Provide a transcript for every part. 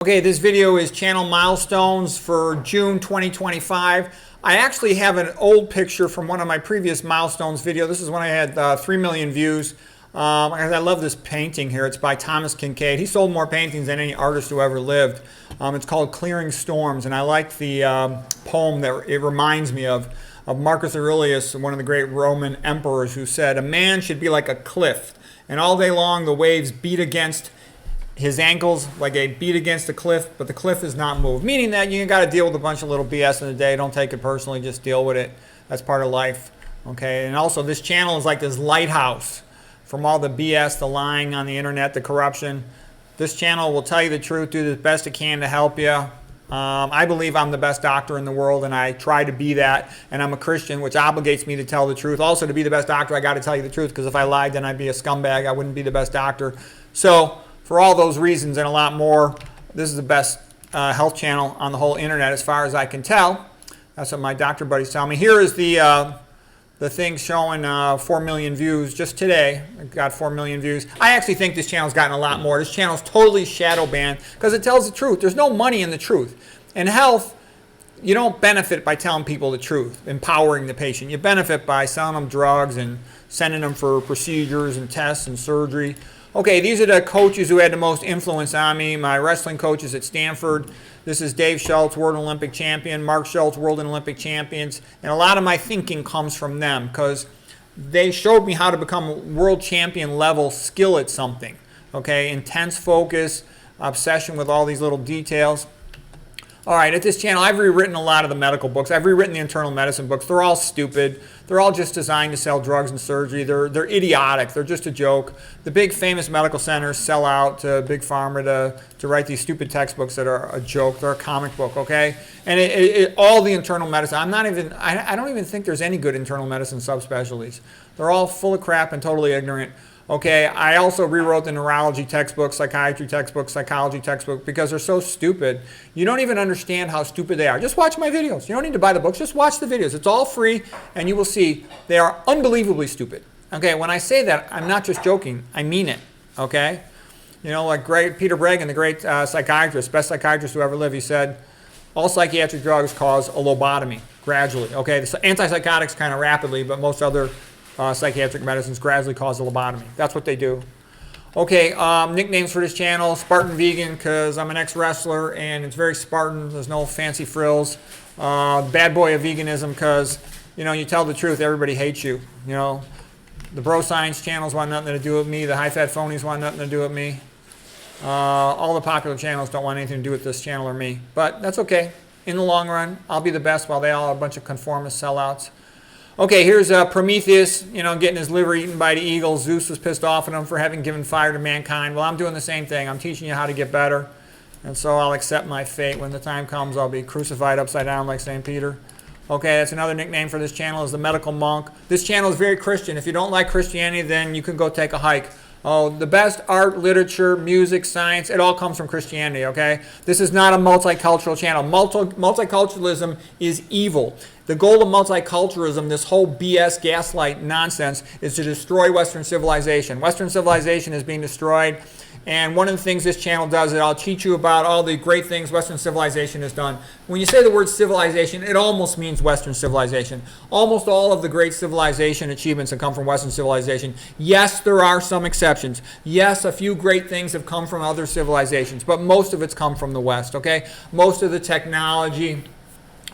Okay, this video is channel milestones for June 2025. I actually have an old picture from one of my previous milestones video. This is when I had 3 million views. I love this painting here. It's by Thomas Kincaid. He sold more paintings than any artist who ever lived. It's called Clearing Storms, and I like the poem that it reminds me of Marcus Aurelius, one of the great Roman emperors, who said, "A man should be like a cliff, and all day long the waves beat against his ankles like a beat against a cliff, but the cliff is not moved." Meaning that you got to deal with a bunch of little BS in the day. Don't take it personally. Just deal with it. That's part of life. Okay. And also, this channel is like this lighthouse from all the BS, the lying on the internet, the corruption. This channel will tell you the truth, do the best it can to help you. I believe I'm the best doctor in the world, and I try to be that. And I'm a Christian, which obligates me to tell the truth. Also, to be the best doctor, I got to tell you the truth, because if I lied, then I'd be a scumbag. I wouldn't be the best doctor. So, for all those reasons and a lot more, this is the best health channel on the whole internet as far as I can tell. That's what my doctor buddies tell me. Here is the thing showing 4 million views just today. It got 4 million views. I actually think this channel's gotten a lot more. This channel's totally shadow banned because it tells the truth. There's no money in the truth. In health, you don't benefit by telling people the truth, empowering the patient. You benefit by selling them drugs and sending them for procedures and tests and surgery. Okay, these are the coaches who had the most influence on me. My wrestling coaches at Stanford. This is Dave Schultz, World Olympic Champion. Mark Schultz, World and Olympic Champions. And a lot of my thinking comes from them because they showed me how to become world champion level skill at something. Okay, intense focus, obsession with all these little details. All right, at this channel, I've rewritten a lot of the medical books. I've rewritten the internal medicine books. They're all stupid. They're all just designed to sell drugs and surgery. They're idiotic. They're just a joke. The big famous medical centers sell out to Big Pharma to write these stupid textbooks that are a joke. They're a comic book, okay? And all the internal medicine, I don't even think there's any good internal medicine subspecialties. They're all full of crap and totally ignorant. Okay, I also rewrote the neurology textbook, psychiatry textbook, psychology textbook because they're so stupid. You don't even understand how stupid they are. Just watch my videos. You don't need to buy the books. Just watch the videos. It's all free, and you will see they are unbelievably stupid. Okay, when I say that, I'm not just joking. I mean it. Okay? You know, like Peter Bregan, the great psychiatrist, best psychiatrist who ever lived, he said, all psychiatric drugs cause a lobotomy gradually. Okay, the antipsychotics kind of rapidly, but most other psychiatric medicines gradually cause a lobotomy. That's what they do. Okay, nicknames for this channel: Spartan Vegan, because I'm an ex-wrestler and it's very Spartan. There's no fancy frills. Bad boy of veganism, because you tell the truth, everybody hates you. The bro science channels want nothing to do with me. The high-fat phonies want nothing to do with me. All the popular channels don't want anything to do with this channel or me. But that's okay. In the long run, I'll be the best while they all are a bunch of conformist sellouts. Okay, here's Prometheus, getting his liver eaten by the eagles. Zeus was pissed off at him for having given fire to mankind. Well, I'm doing the same thing. I'm teaching you how to get better. And so I'll accept my fate. When the time comes, I'll be crucified upside down like St. Peter. Okay, that's another nickname for this channel, is the medical monk. This channel is very Christian. If you don't like Christianity, then you can go take a hike. Oh, the best art, literature, music, science, it all comes from Christianity, okay? This is not a multicultural channel. Multiculturalism is evil. The goal of multiculturalism, this whole BS gaslight nonsense, is to destroy Western civilization. Western civilization is being destroyed. And one of the things this channel does is I'll teach you about all the great things Western civilization has done. When you say the word civilization, it almost means Western civilization. Almost all of the great civilization achievements have come from Western civilization. Yes, there are some exceptions. Yes, a few great things have come from other civilizations, but most of it's come from the West, okay? Most of the technology,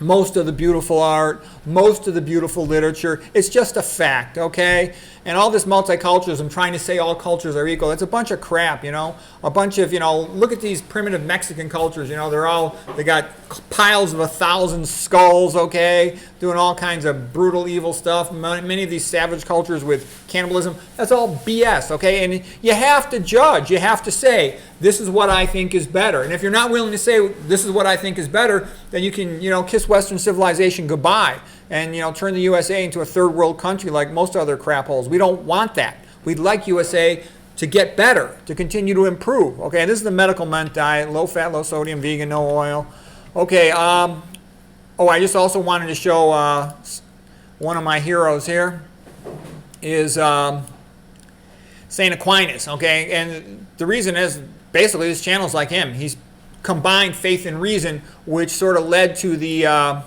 most of the beautiful art, most of the beautiful literature, it's just a fact, okay? And all this multiculturalism, trying to say all cultures are equal, it's a bunch of crap, a bunch of, look at these primitive Mexican cultures, they got piles of 1,000 skulls, okay, doing all kinds of brutal, evil stuff. Many of these savage cultures with cannibalism, that's all BS, okay? And you have to judge, you have to say, this is what I think is better. And if you're not willing to say, this is what I think is better, then you can, kiss Western civilization goodbye and, turn the USA into a third world country like most other crap holes. We don't want that. We'd like USA to get better, to continue to improve. Okay, this is the medical mint diet: low fat, low sodium, vegan, no oil. Okay, I just also wanted to show one of my heroes here is St. Aquinas, okay? And the reason is basically this channel's like him. He's combined faith and reason, which sort of led to the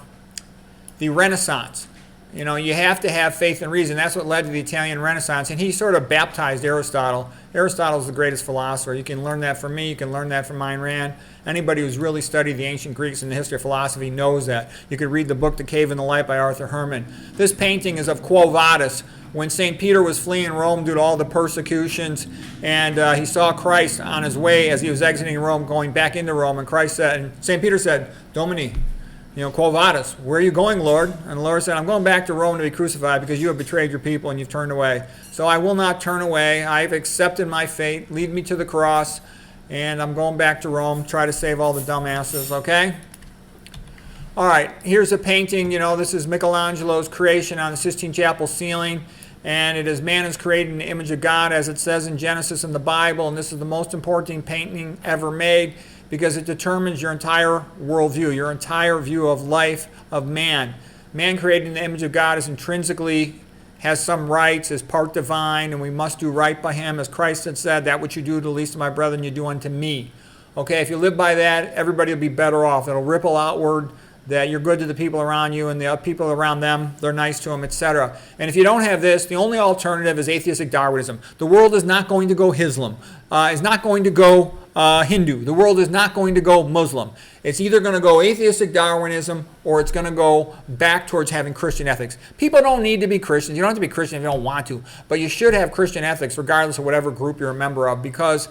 Renaissance. You know, you have to have faith and reason. That's what led to the Italian Renaissance. And he sort of baptized Aristotle. Aristotle's the greatest philosopher. You can learn that from me. You can learn that from Ayn Rand. Anybody who's really studied the ancient Greeks and the history of philosophy knows that. You could read the book The Cave in the Light by Arthur Herman. This painting is of Quo Vadis, when St. Peter was fleeing Rome due to all the persecutions, and he saw Christ on his way as he was exiting Rome, going back into Rome. And Christ said, and St. Peter said, Domini, you know, Quo Vadis, where are you going, Lord? And the Lord said, I'm going back to Rome to be crucified because you have betrayed your people and you've turned away. So I will not turn away. I've accepted my fate. Lead me to the cross. And I'm going back to Rome, try to save all the dumbasses, okay? All right, here's a painting. You know, this is Michelangelo's creation on the Sistine Chapel ceiling. And it is man is created in the image of God, as it says in Genesis in the Bible. And this is the most important painting ever made, because it determines your entire worldview, your entire view of life, of man. Man created in the image of God is intrinsically, has some rights, is part divine, and we must do right by him. As Christ had said, that which you do to the least of my brethren, you do unto me. Okay, if you live by that, everybody will be better off. It'll ripple outward that you're good to the people around you, and the people around them, they're nice to them, etc. And if you don't have this, the only alternative is atheistic Darwinism. The world is not going to go Islam. It's not going to go Hindu. The world is not going to go Muslim. It's either going to go atheistic Darwinism, or it's going to go back towards having Christian ethics. People don't need to be Christians. You don't have to be Christian if you don't want to, but you should have Christian ethics regardless of whatever group you're a member of, because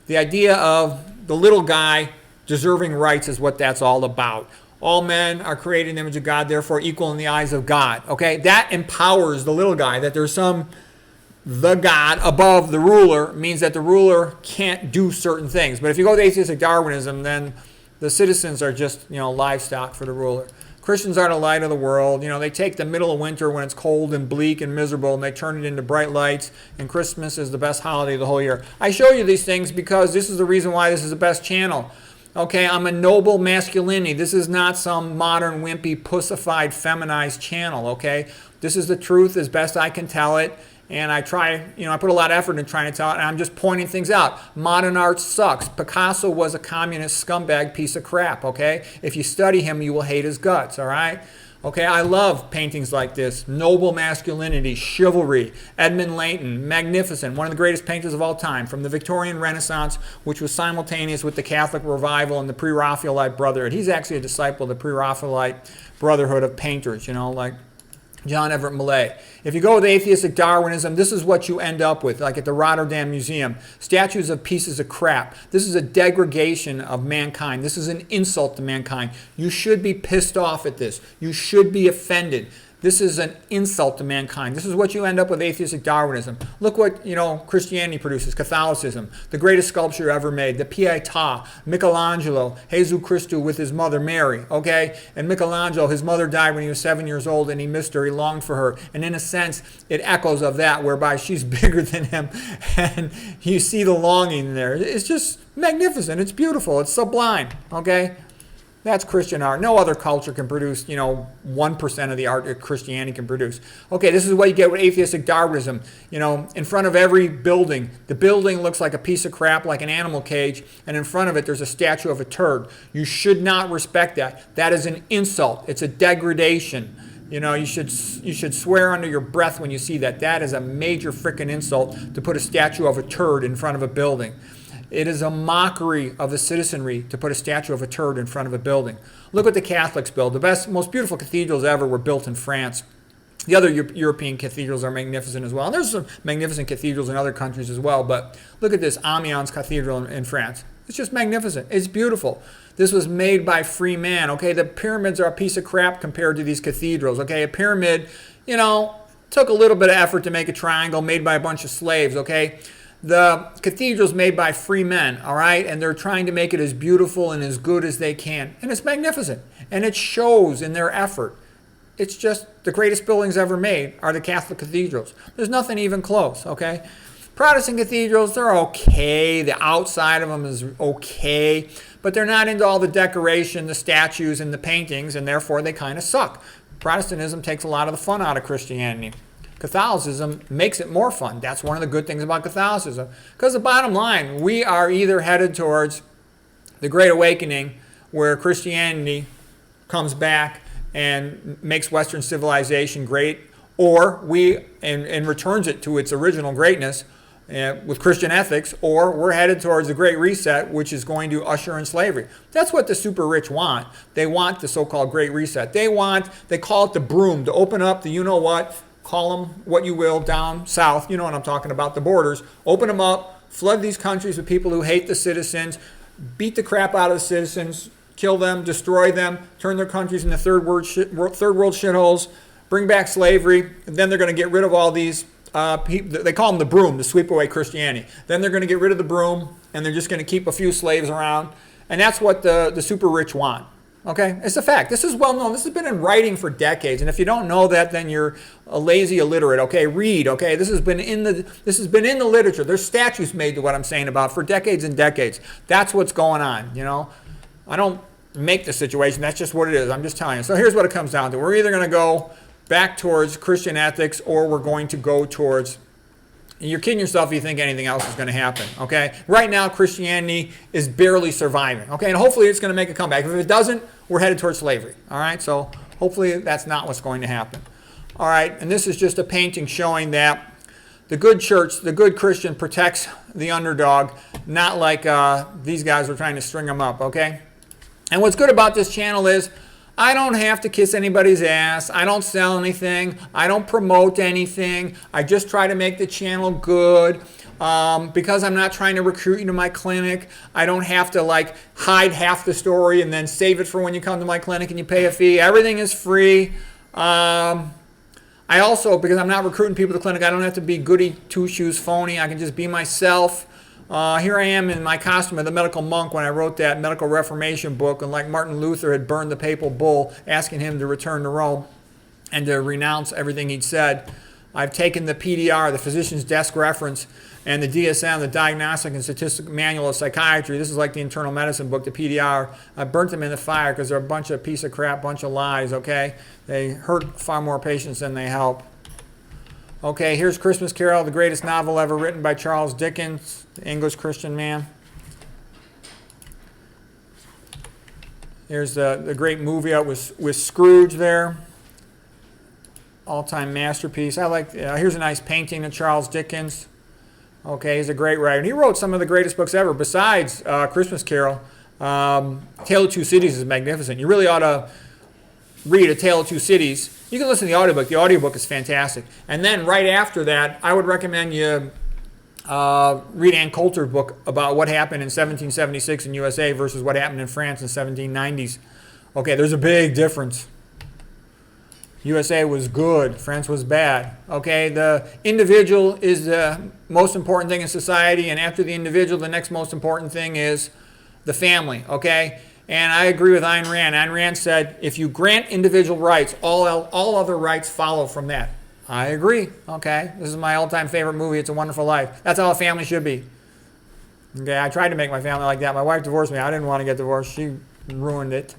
the idea of the little guy deserving rights is what that's all about. All men are created in the image of God, therefore equal in the eyes of God. Okay, that empowers the little guy, that there's the God above the ruler, means that the ruler can't do certain things. But if you go to atheistic Darwinism, then the citizens are just, you know, livestock for the ruler. Christians are the light of the world. You know, they take the middle of winter when it's cold and bleak and miserable, and they turn it into bright lights, and Christmas is the best holiday of the whole year. I show you these things because this is the reason why this is the best channel. Okay, I'm a noble masculinity. This is not some modern, wimpy, pussified, feminized channel, okay? This is the truth as best I can tell it, and I try, you know, I put a lot of effort in trying to tell it, and I'm just pointing things out. Modern art sucks. Picasso was a communist scumbag piece of crap, okay? If you study him, you will hate his guts, all right? Okay, I love paintings like this. Noble masculinity, chivalry, Edmund Leighton, magnificent, one of the greatest painters of all time, from the Victorian Renaissance, which was simultaneous with the Catholic Revival and the Pre-Raphaelite Brotherhood. He's actually a disciple of the Pre-Raphaelite Brotherhood of painters, you know, like John Everett Millay. If you go with atheistic Darwinism, this is what you end up with, like at the Rotterdam Museum. Statues of pieces of crap. This is a degradation of mankind. This is an insult to mankind. You should be pissed off at this. You should be offended. This is an insult to mankind. This is what you end up with atheistic Darwinism. Look what, you know, Christianity produces, Catholicism, the greatest sculpture ever made, the Pietà, Michelangelo, Jesus Christus with his mother Mary, okay? And Michelangelo, his mother died when he was 7 years old, and he missed her, he longed for her. And in a sense, it echoes of that, whereby she's bigger than him, and you see the longing there. It's just magnificent. It's beautiful. It's sublime, okay? That's Christian art. No other culture can produce, you know, 1% of the art that Christianity can produce. Okay, this is what you get with atheistic Darwinism. You know, in front of every building, the building looks like a piece of crap, like an animal cage, and in front of it there's a statue of a turd. You should not respect that. That is an insult. It's a degradation. You know, you should swear under your breath when you see that. That is a major frickin' insult to put a statue of a turd in front of a building. It is a mockery of the citizenry to put a statue of a turd in front of a building. Look what the Catholics build. The best, most beautiful cathedrals ever were built in France. The other European cathedrals are magnificent as well. And there's some magnificent cathedrals in other countries as well. But look at this, Amiens Cathedral in France. It's just magnificent. It's beautiful. This was made by free man. Okay, the pyramids are a piece of crap compared to these cathedrals. Okay, a pyramid, you know, took a little bit of effort to make a triangle made by a bunch of slaves. Okay. The cathedral's made by free men, all right? And they're trying to make it as beautiful and as good as they can. And it's magnificent. And it shows in their effort. It's just the greatest buildings ever made are the Catholic cathedrals. There's nothing even close, okay? Protestant cathedrals, they're okay. The outside of them is okay. But they're not into all the decoration, the statues, and the paintings, and therefore they kind of suck. Protestantism takes a lot of the fun out of Christianity. Catholicism makes it more fun. That's one of the good things about Catholicism. Because the bottom line, we are either headed towards the Great Awakening, where Christianity comes back and makes Western civilization great, or and returns it to its original greatness with Christian ethics, or we're headed towards the Great Reset, which is going to usher in slavery. That's what the super rich want. They want the so-called Great Reset. They call it the broom, to open up the you-know-what, call them what you will down south, you know what I'm talking about, the borders, open them up, flood these countries with people who hate the citizens, beat the crap out of the citizens, kill them, destroy them, turn their countries into third world shitholes, bring back slavery, and then they're going to get rid of all these people. They call them the broom, to sweep away Christianity. Then they're going to get rid of the broom, and they're just going to keep a few slaves around. And that's what the super rich want. Okay? It's a fact. This is well known. This has been in writing for decades. And if you don't know that, then you're a lazy illiterate. Okay? Read. Okay? This has been in the literature. There's statues made to what I'm saying about for decades and decades. That's what's going on, you know? I don't make the situation. That's just what it is. I'm just telling you. So here's what it comes down to. We're either going to go back towards Christian ethics, or we're going to go towards, you're kidding yourself if you think anything else is going to happen, okay? Right now, Christianity is barely surviving, okay? And hopefully it's going to make a comeback. If it doesn't, we're headed towards slavery, all right? So hopefully that's not what's going to happen. All right, and this is just a painting showing that the good church, the good Christian protects the underdog, not like these guys are trying to string them up, okay? And what's good about this channel is I don't have to kiss anybody's ass. I don't sell anything. I don't promote anything. I just try to make the channel good. Because I'm not trying to recruit you to my clinic, I don't have to like hide half the story and then save it for when you come to my clinic and you pay a fee. Everything is free. I also, because I'm not recruiting people to the clinic, I don't have to be goody two-shoes phony. I can just be myself. Here I am in my costume of the medical monk when I wrote that medical reformation book, and like Martin Luther had burned the papal bull asking him to return to Rome and to renounce everything he'd said. I've taken the PDR, the Physician's Desk Reference, and the DSM, the Diagnostic and Statistical Manual of Psychiatry. This is like the internal medicine book, the PDR. I burnt them in the fire because they're a bunch of piece of crap, bunch of lies, okay? They hurt far more patients than they help. Okay, here's Christmas Carol, the greatest novel ever written by Charles Dickens, the English Christian man. Here's the great movie out with Scrooge there. All-time masterpiece. I like. Here's a nice painting of Charles Dickens. Okay, he's a great writer. And he wrote some of the greatest books ever. Besides Christmas Carol, Tale of Two Cities is magnificent. You really ought to read A Tale of Two Cities. You can listen to the audiobook. The audiobook is fantastic. And then right after that, I would recommend you read Ann Coulter's book about what happened in 1776 in USA versus what happened in France in 1790s. Okay, there's a big difference. USA was good, France was bad. Okay, the individual is the most important thing in society, and after the individual, the next most important thing is the family, okay? And I agree with Ayn Rand. Ayn Rand said, if you grant individual rights, all other rights follow from that. I agree, okay? This is my all-time favorite movie, It's a Wonderful Life. That's how a family should be. Okay, I tried to make my family like that. My wife divorced me. I didn't want to get divorced. She ruined it.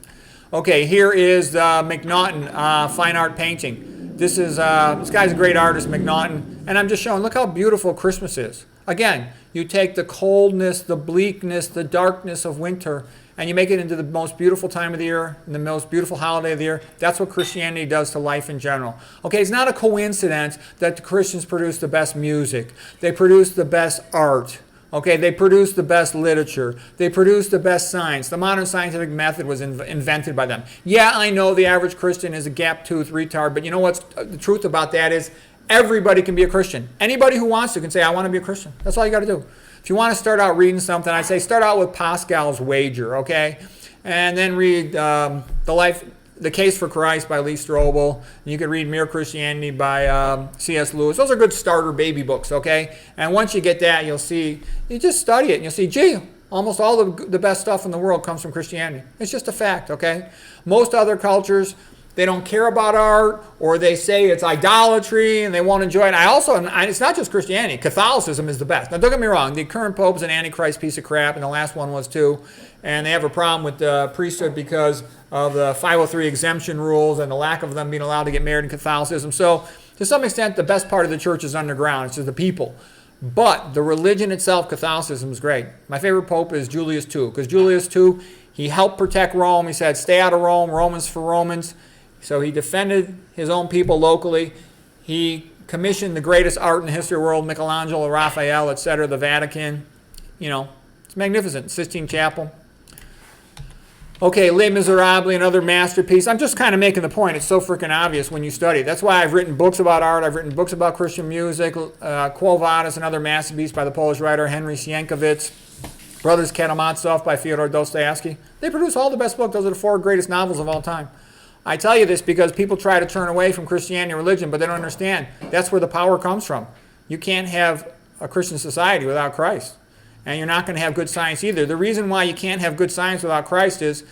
Okay, here is McNaughton fine art painting. This guy's a great artist, McNaughton, and I'm just showing, look how beautiful Christmas is. Again, you take the coldness, the bleakness, the darkness of winter, and you make it into the most beautiful time of the year, and the most beautiful holiday of the year. That's what Christianity does to life in general. Okay, it's not a coincidence that the Christians produce the best music. They produce the best art. Okay, they produce the best literature. They produce the best science. The modern scientific method was invented by them. Yeah, I know the average Christian is a gap-toothed retard, but you know what's the truth about that is everybody can be a Christian. Anybody who wants to can say, I want to be a Christian. That's all you got to do. If you want to start out reading something, I say start out with Pascal's Wager, okay? And then read The Case for Christ by Lee Strobel. You can read Mere Christianity by C.S. Lewis. Those are good starter baby books, okay? And once you get that, you'll see, you just study it and you'll see, gee, almost all the best stuff in the world comes from Christianity. It's just a fact, okay? Most other cultures, they don't care about art, or they say it's idolatry and they won't enjoy it. It's not just Christianity. Catholicism is the best. Now, don't get me wrong. The current pope's an antichrist piece of crap, and the last one was too. And they have a problem with the priesthood because of the 503 exemption rules and the lack of them being allowed to get married in Catholicism. So, to some extent, the best part of the church is underground. It's just the people. But the religion itself, Catholicism, is great. My favorite pope is Julius II, because Julius II, he helped protect Rome. He said, stay out of Rome, Romans for Romans. So he defended his own people locally. He commissioned the greatest art in the history of the world, Michelangelo, Raphael, etc., the Vatican. You know, it's magnificent. Sistine Chapel. Okay, Les Miserables, another masterpiece. I'm just kind of making the point. It's so freaking obvious when you study. That's why I've written books about art. I've written books about Christian music. Quo Vadis, another masterpiece by the Polish writer Henry Sienkiewicz. Brothers Karamazov by Fyodor Dostoevsky. They produce all the best books. Those are the 4 greatest novels of all time. I tell you this because people try to turn away from Christianity and religion, but they don't understand. That's where the power comes from. You can't have a Christian society without Christ. And you're not going to have good science either. The reason why you can't have good science without Christ is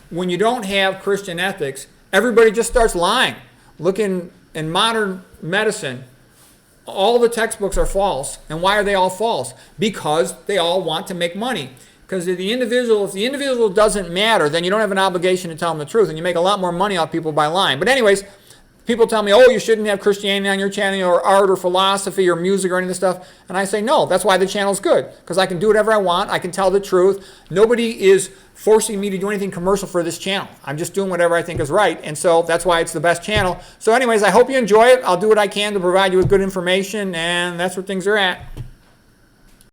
when you don't have Christian ethics, everybody just starts lying. Look in modern medicine, all the textbooks are false. And why are they all false? Because they all want to make money. Because if the individual doesn't matter, then you don't have an obligation to tell them the truth. And you make a lot more money off people by lying. But anyways, people tell me, oh, you shouldn't have Christianity on your channel or art or philosophy or music or any of this stuff. And I say, no, that's why the channel's good. Because I can do whatever I want. I can tell the truth. Nobody is forcing me to do anything commercial for this channel. I'm just doing whatever I think is right. And so that's why it's the best channel. So anyways, I hope you enjoy it. I'll do what I can to provide you with good information. And that's where things are at.